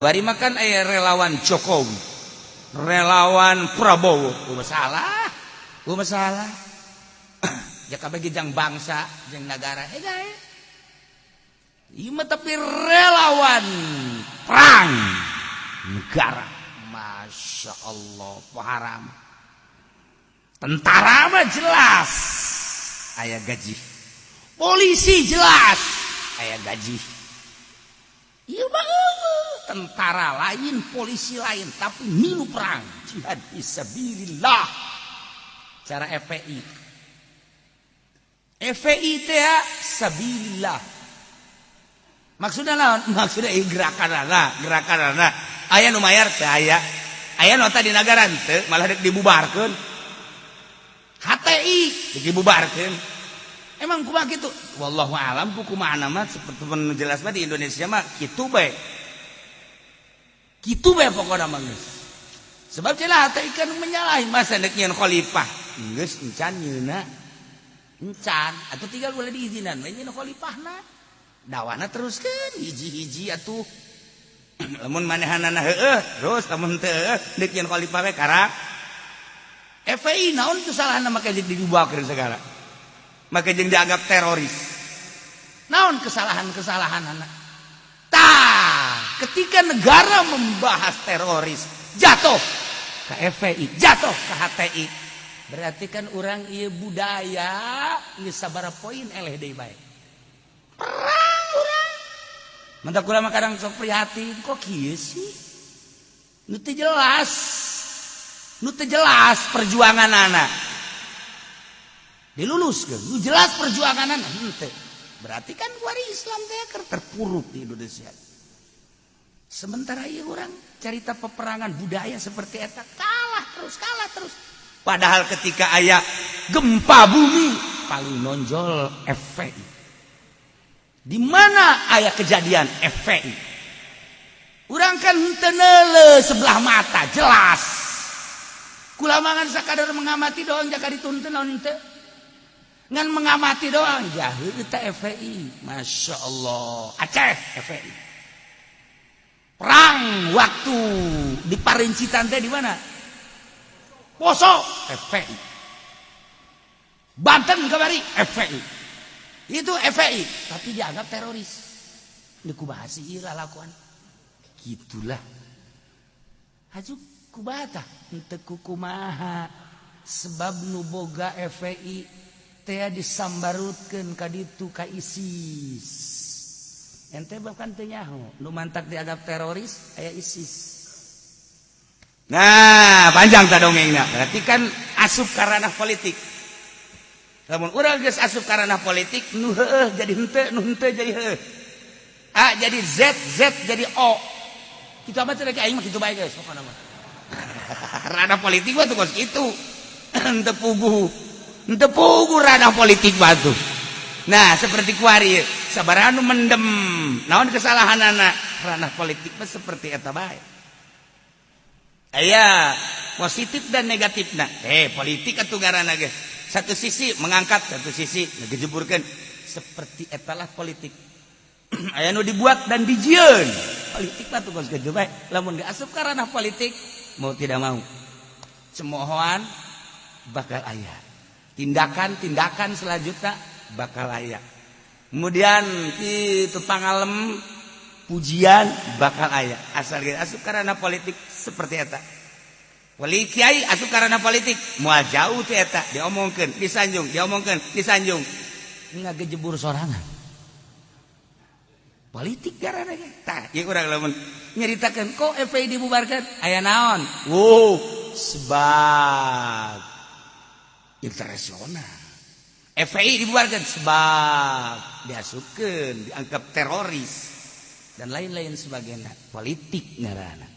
Bari makan relawan Jokowi, relawan Prabowo, masalah, masalah. Ya kabeh jang bangsa, jang negara, guys. Ieu mah tapi relawan perang negara. Masya Allah, paharam. Tentara mah jelas aya gaji. Polisi jelas aya gaji. Ieu mah tentara lain, polisi lain, tapi milu perang, jihad fisabilillah. Cara FPI. FPI teh sabilillah. Maksudna naon? Maksudna gerakanana. Aya nu mayar teh aya. Aya nu tadi nagara teu malah dek dibubarkeun. HTI dek dibubarkeun. Emang kumaha kitu? Wallahu alam kumaha mah seperti menjelas mah di Indonesia mah kitu bae. Kitu bae pokona mah geus. Sebab celah HTI kan menyalahi masa dek nyeun khalifah. Geus encan nyeuna. Encan atuh tinggal boleh diizinan we nyeun khalifahna. Dawana teruskeun hiji-hiji atuh. Lamun manehanana heueuh, terus lamun teu dek nyeun khalifah we karak. FPI naon teu salahna make dibubarkeun segala. Maka jeung dianggap teroris. Naon kesalahan-kesalahanana? Ketika negara membahas teroris, jatuh ke FPI, jatuh ke HTI. Berarti kan orang ieu budaya, ieu sabaraha poin eleh deui bae. Perang urang. Mantap kula mah kadang sok prihatin, kok kieu sih? Nu teu jelas perjuanganana. Diluluskeun, nu jelas perjuanganana henteu. Berarti kan wari Islam teh terpuruk di Indonesia. Sementara ieu urang carita peperangan budaya seperti eta kalah terus. Padahal ketika aya gempa bumi paling nonjol FPI. Di mana aya kejadian FPI? Urang kan henteu neuleuh sebelah mata jelas. Kula mangan sakadar mengamati doang jaka dituntun naon henteu. Ngan mengamati doang jahil eta FPI. Masya Allah. Aceh FPI. Perang waktu di Parincitan teh di mana? Poso FPI. Banten kamari FPI. Itu FPI, tapi dianggap teroris. Ini kumaha sih lalakuan. Gitulah. Haju kubata henteu kumaha sebab nu boga FPI teh disambarutkeun ka ditu ka ISIS. Ente bahkan teu nyaho nu mantak dianggap teroris aya ISIS. Nah, panjang ta dongengna. Berarti kan asup ka ranah politik. Lamun urang geus asup ka ranah politik, nu heueuh jadi henteu, nu henteu jadi heueuh. A jadi Z jadi O. Kitu mah teh aing mah kitu bae geus pokona mah. Ranah politik mah tuh kos kitu. Henteu pugu ranah politik mah tuh. Nah, seperti kuari sabaraha nu mendem. Naon kesalahanana? Ranah politik mah seperti eta bae. Aya positif dan negatifna. Politik atuh ngaranna ge. Satu sisi mengangkat, satu sisi ngejeburkeun. Seperti etalah politik. Aya nu dibuat dan dijieun. Politik mah tuh geus kitu bae. Lamun diasup ka ranah politik, mau tidak mau. Cemohoan bakal aya. Tindakan selanjutnya bakal aya. Kemudian itu pangalem pujian bakal aya. Asal kita asup karena politik seperti eta. Wali kiai asup karena politik moal jauh teh eta diomongkeun, disanjung. Ngagejebur sorangan. Politik garana ge. Tah, ieu urang lamun nyaritakeun kok FPI dibubarkeun aya naon? Sebab internasional. FPI dibubarkan sebab diasupkeun dianggap teroris dan lain-lain sebagainya. Politik ngaranna.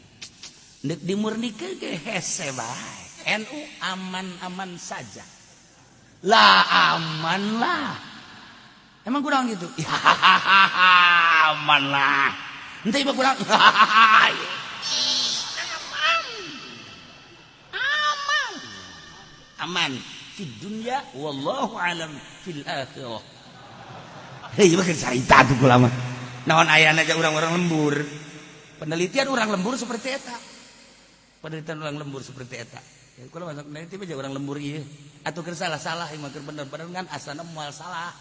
Deuk dimurnikeun ge hese bae. NU aman-aman saja. Lah aman lah. Emang kurang gitu? Ya, aman lah. Henteu ieu kurang. Aman. Di dunia wallahu alam fil akhirah. Hei, ieu mah carita tuh kula mah. Naon ayana aja orang-orang lembur. Penelitian orang lembur seperti eta. Penelitian orang lembur seperti eta. Ya, kalau masuk peneliti aja orang lembur iya. Atau keur salah-salah yang makin bener-bener kan asana moal salah.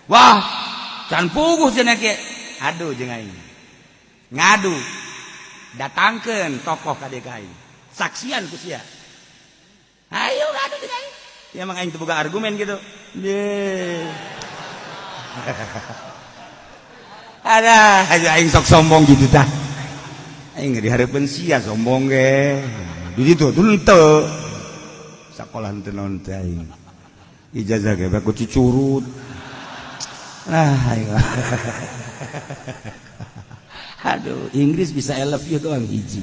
Wah, can puguh cenah ge. Aduh jeung aing. Ngadu. Datangkeun tokoh ka dieu ka aing. Saksian ku sia. Ayo ngadu jeung aing. Ya emang aing teu boga argumen gitu. Ye. Ada aja aing sok sombong gitu tah. Aing dihareupeun sia sombong ge. Di ditu tuh henteu. Sakola henteu naon teh aing. Ijazah ge baku cucurut. Aing. Aduh, Inggris bisa I love you doang hiji.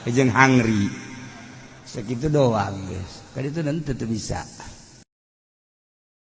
Jeung hungry. Segitu doang, guys. Kan itu nanti tuh bisa.